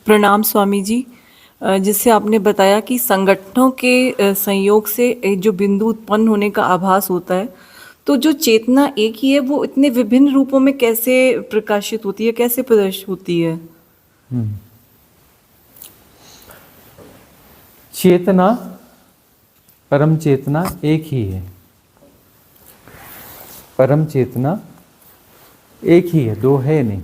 प्रणाम स्वामी जी। जिससे आपने बताया कि संगठनों के संयोग से एक जो बिंदु उत्पन्न होने का आभास होता है, तो जो चेतना एक ही है वो इतने विभिन्न रूपों में कैसे प्रकाशित होती है, कैसे प्रदर्शित होती है? चेतना, परम चेतना एक ही है। परम चेतना एक ही है, दो है नहीं।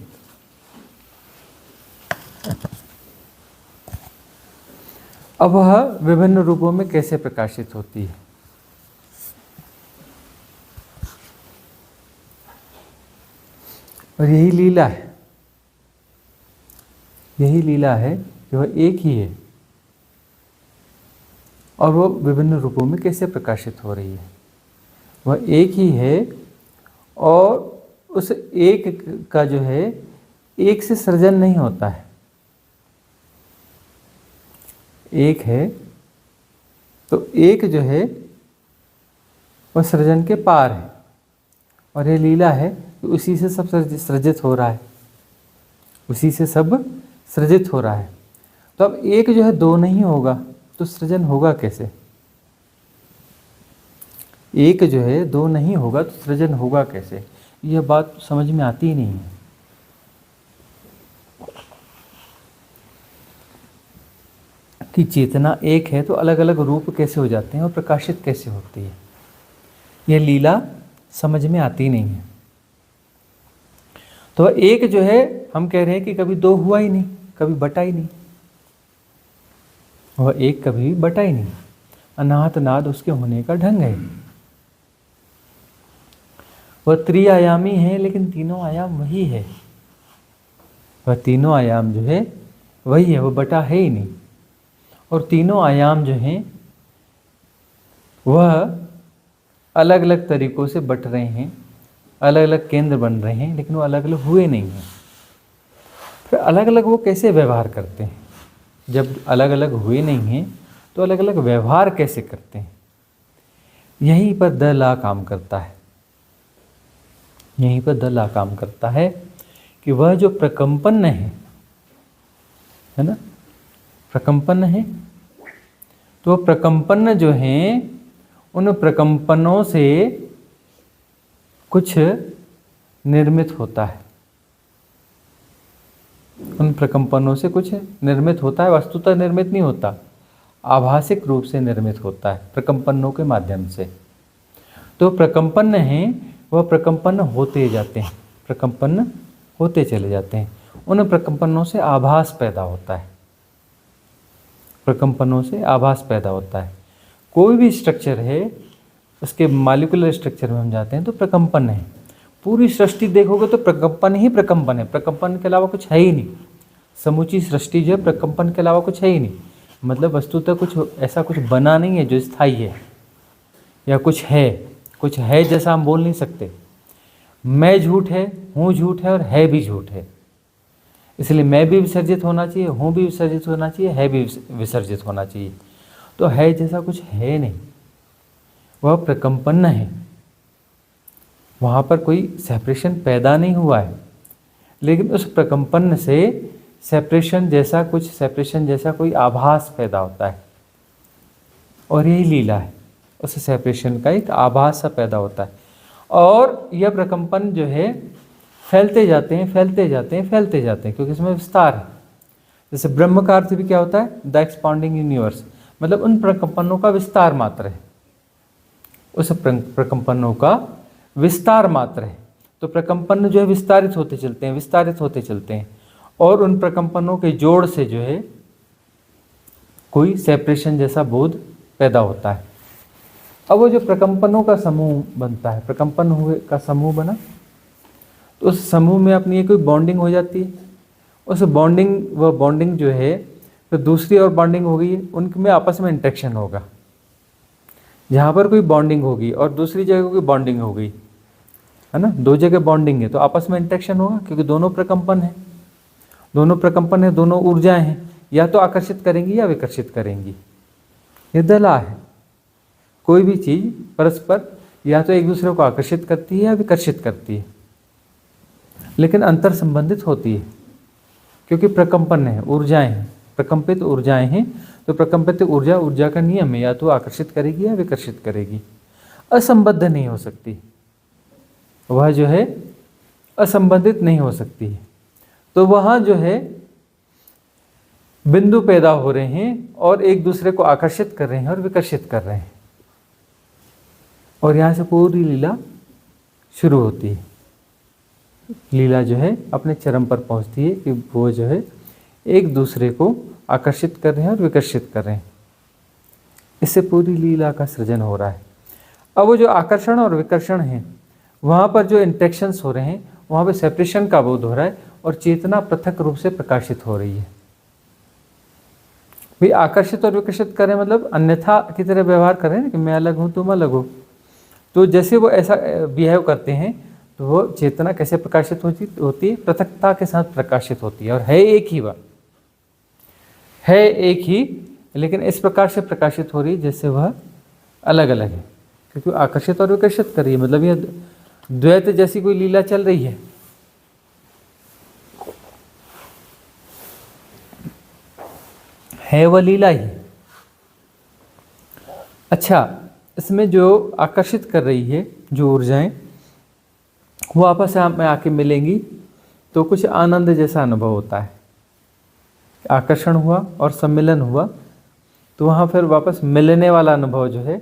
अब वह विभिन्न रूपों में कैसे प्रकाशित होती है? और यही लीला है, यही लीला है कि वह एक ही है और वह विभिन्न रूपों में कैसे प्रकाशित हो रही है। वह एक ही है और उस एक का जो है, एक से सृजन नहीं होता है। एक है तो एक जो है वह सृजन के पार है और यह लीला है कि उसी से सब सृजित हो रहा है, उसी से सब सृजित हो रहा है। तो अब एक जो है दो नहीं होगा तो सृजन होगा कैसे? एक जो है दो नहीं होगा तो सृजन होगा कैसे? यह बात समझ में आती ही नहीं है। कि चेतना एक है तो अलग अलग रूप कैसे हो जाते हैं और प्रकाशित कैसे होती है, यह लीला समझ में आती नहीं है। तो एक जो है हम कह रहे हैं कि कभी दो हुआ ही नहीं, कभी बटा ही नहीं। वह एक कभी बटा ही नहीं, अनाहत नाद उसके होने का ढंग है। वह त्रिआयामी है लेकिन तीनों आयाम वही है। वह तीनों आयाम जो है वही है, वह बटा है ही नहीं। और तीनों आयाम जो हैं वह अलग अलग तरीकों से बट रहे हैं, अलग अलग केंद्र बन रहे हैं, लेकिन वो अलग अलग हुए नहीं हैं। फिर अलग अलग वो कैसे व्यवहार करते हैं? जब अलग अलग हुए नहीं हैं तो अलग अलग व्यवहार कैसे करते हैं? यहीं पर द ला काम करता है। यहीं पर द ला काम करता है कि वह जो प्रकंपन है ना, प्रकंपन है, तो प्रकंपन जो हैं उन प्रकंपनों से कुछ निर्मित होता है। उन प्रकंपनों से कुछ निर्मित होता है, वस्तुतः निर्मित नहीं होता, आभासिक रूप से निर्मित होता है प्रकंपनों के माध्यम से। तो प्रकंपन है वह प्रकंपन होते जाते हैं, प्रकंपन होते चले जाते हैं। उन प्रकंपनों से आभास पैदा होता है, प्रकंपनों से आभास पैदा होता है। कोई भी स्ट्रक्चर है उसके मॉलिक्यूलर स्ट्रक्चर में हम जाते हैं तो प्रकंपन है। पूरी सृष्टि देखोगे तो प्रकंपन ही प्रकंपन है, प्रकंपन के अलावा कुछ है ही नहीं। समूची सृष्टि जो है प्रकंपन के अलावा कुछ है ही नहीं। मतलब वस्तुतः कुछ ऐसा कुछ बना नहीं है जो स्थायी है या कुछ है जैसा हम बोल नहीं सकते। मैं झूठ है, हूँ झूठ है और है भी झूठ है। इसलिए मैं भी विसर्जित होना चाहिए, हूँ भी विसर्जित होना चाहिए, है भी विसर्जित होना चाहिए। तो है जैसा कुछ है नहीं, वह प्रकंपन है। वहाँ पर कोई सेपरेशन पैदा नहीं हुआ है, लेकिन उस प्रकंपन से सेपरेशन जैसा कोई आभास पैदा होता है। और यही लीला है, उस सेपरेशन का एक आभास सा पैदा होता है। और यह प्रकंपन जो है फैलते जाते हैं, क्योंकि इसमें विस्तार है। जैसे ब्रह्म का अर्थ भी क्या होता है? द एक्सपांडिंग यूनिवर्स, मतलब उन प्रकंपनों का विस्तार मात्र है, उस प्रकंपनों का विस्तार मात्र है। तो प्रकंपन जो है विस्तारित होते चलते हैं और उन प्रकंपनों के जोड़ से जो है कोई सेपरेशन जैसा बोध पैदा होता है। अब वो जो प्रकंपनों का समूह बनता है, प्रकंपन हुए का समूह बना, तो उस समूह में अपनी कोई बॉन्डिंग हो जाती है। उस बॉन्डिंग जो है तो दूसरी और बॉन्डिंग हो गई है, उनमें आपस में इंटरेक्शन होगा। जहाँ पर कोई बॉन्डिंग होगी और दूसरी जगह कोई बॉन्डिंग हो गई, है ना, दो जगह बॉन्डिंग है तो आपस में इंटरेक्शन होगा, क्योंकि दोनों प्रकंपन है, दोनों ऊर्जाएं हैं, या तो आकर्षित करेंगी या विकर्षित करेंगी। ये दला है। कोई भी चीज़ परस्पर या तो एक दूसरे को आकर्षित करती है या विकर्षित करती है, लेकिन अंतर संबंधित होती है। क्योंकि प्रकंपन है, ऊर्जाएं हैं, प्रकंपित ऊर्जाएं हैं। तो प्रकंपित ऊर्जा ऊर्जा का नियम है, या तो आकर्षित करेगी या विकर्षित करेगी, असंबद्ध नहीं हो सकती, वह जो है असंबंधित नहीं हो सकती है। तो वहाँ जो है बिंदु पैदा हो रहे हैं और एक दूसरे को आकर्षित कर रहे हैं और विकर्षित कर रहे हैं, और यहाँ से पूरी लीला शुरू होती है। लीला जो है अपने चरम पर पहुँचती है कि वो जो है एक दूसरे को आकर्षित कर रहे हैं और विकर्षित कर रहे हैं। इससे पूरी लीला का सृजन हो रहा है। अब वो जो आकर्षण और विकर्षण है, वहाँ पर जो इंट्रैक्शंस हो रहे हैं, वहाँ पे सेपरेशन का बोध हो रहा है और चेतना पृथक रूप से प्रकाशित हो रही है। भी आकर्षित और विकर्षित करें मतलब अन्यथा की तरह व्यवहार करें कि मैं अलग हूँ तुम अलग हो। तो जैसे वो ऐसा बिहेव करते हैं तो वो चेतना कैसे प्रकाशित होती है, पृथकता के साथ प्रकाशित होती है, और है एक ही, वह है एक ही, लेकिन इस प्रकार से प्रकाशित हो रही है जैसे वह अलग अलग है, क्योंकि आकर्षित और विकर्षित कर रही है। मतलब यह द्वैत जैसी कोई लीला चल रही है वह लीला ही। अच्छा, इसमें जो आकर्षित कर रही है जो ऊर्जाएं, वो आपस में आके मिलेंगी तो कुछ आनंद जैसा अनुभव होता है। आकर्षण हुआ और सम्मिलन हुआ तो वहाँ फिर वापस मिलने वाला अनुभव जो है,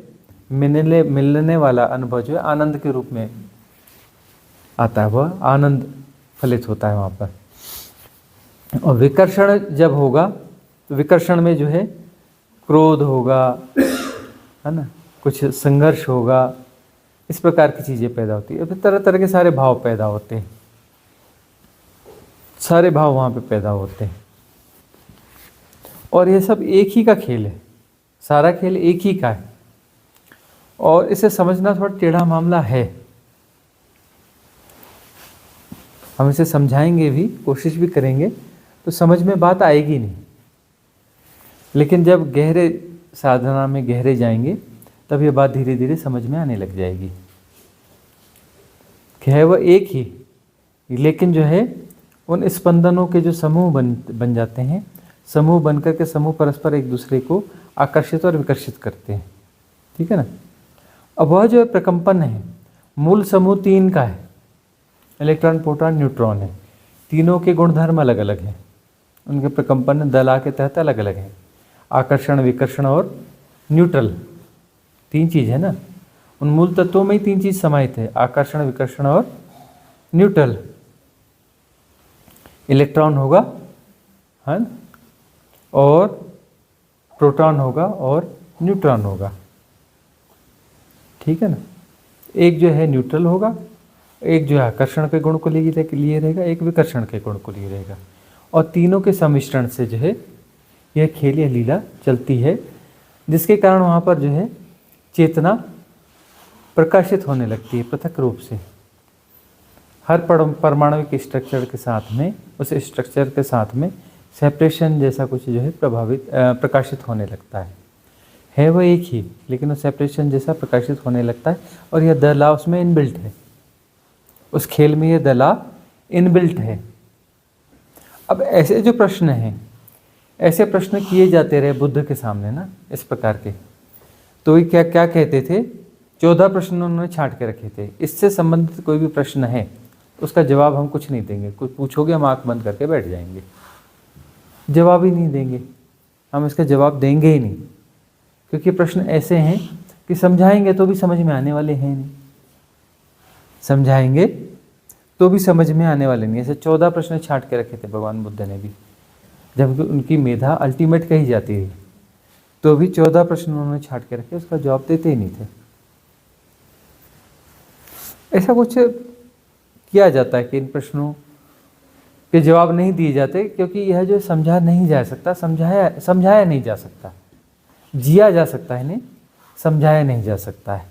मिलने वाला अनुभव जो है आनंद के रूप में आता है, वह आनंद फलित होता है वहाँ पर। और विकर्षण जब होगा तो विकर्षण में जो है क्रोध होगा, है ना, कुछ संघर्ष होगा, इस प्रकार की चीज़ें पैदा होती है। फिर तरह तरह के सारे भाव पैदा होते हैं, सारे भाव वहाँ पे पैदा होते हैं, और ये सब एक ही का खेल है, सारा खेल एक ही का है। और इसे समझना थोड़ा टेढ़ा मामला है, हम इसे समझाएंगे भी, कोशिश भी करेंगे तो समझ में बात आएगी नहीं, लेकिन जब गहरे साधना में गहरे जाएंगे तब ये बात धीरे धीरे समझ में आने लग जाएगी कि है वह एक ही, लेकिन जो है उन स्पंदनों के जो समूह बन जाते हैं, समूह बनकर के समूह परस्पर एक दूसरे को आकर्षित और विकर्षित करते हैं। ठीक है ना। अब वह जो प्रकंपन है, मूल समूह 3 का है, इलेक्ट्रॉन, प्रोटॉन, न्यूट्रॉन है। तीनों के गुणधर्म अलग अलग हैं, उनके प्रकंपन दला के तहत अलग अलग हैं। आकर्षण, विकर्षण और न्यूट्रल, 3 चीज़ है ना। उन मूल तत्वों में ही 3 चीज़ समाहित है, आकर्षण, विकर्षण और न्यूट्रल। इलेक्ट्रॉन होगा, है ना, और प्रोटॉन होगा और न्यूट्रॉन होगा। ठीक है ना। एक जो है न्यूट्रल होगा, एक जो है आकर्षण के गुण को लिए रहेगा, एक विकर्षण के गुण को लिए रहेगा, और तीनों के सम्मिश्रण से जो है यह खेल, यह लीला चलती है, जिसके कारण वहाँ पर जो है चेतना प्रकाशित होने लगती है पृथक रूप से। हर परमाणुविक स्ट्रक्चर के साथ में, उस स्ट्रक्चर के साथ में सेपरेशन जैसा कुछ जो है प्रकाशित होने लगता है वह एक ही, लेकिन वो सेपरेशन जैसा प्रकाशित होने लगता है, और यह दला उसमें इनबिल्ट है, उस खेल में यह दला इनबिल्ट है। अब ऐसे जो प्रश्न हैं, ऐसे प्रश्न किए जाते रहे बुद्ध के सामने ना, इस प्रकार के, तो ये क्या क्या कहते थे, 14 प्रश्न उन्होंने छांट के रखे थे। इससे संबंधित कोई भी प्रश्न है उसका जवाब हम कुछ नहीं देंगे, कुछ पूछोगे हम आंख बंद करके बैठ जाएंगे, जवाब ही नहीं देंगे, हम इसका जवाब देंगे ही नहीं, क्योंकि प्रश्न ऐसे हैं कि समझाएंगे तो भी समझ में आने वाले हैं नहीं, समझाएंगे तो भी समझ में आने वाले नहीं। ऐसे 14 प्रश्न छांट के रखे थे भगवान बुद्ध ने भी, जबकि उनकी मेधा अल्टीमेट कही जाती थी, तो भी 14 प्रश्न उन्होंने छांट के रखे, उसका जवाब देते ही नहीं थे। ऐसा कुछ किया जाता है कि इन प्रश्नों के जवाब नहीं दिए जाते, क्योंकि यह जो समझा नहीं जा सकता, समझाया नहीं जा सकता, जिया जा सकता है, इन्हें समझाया नहीं जा सकता है।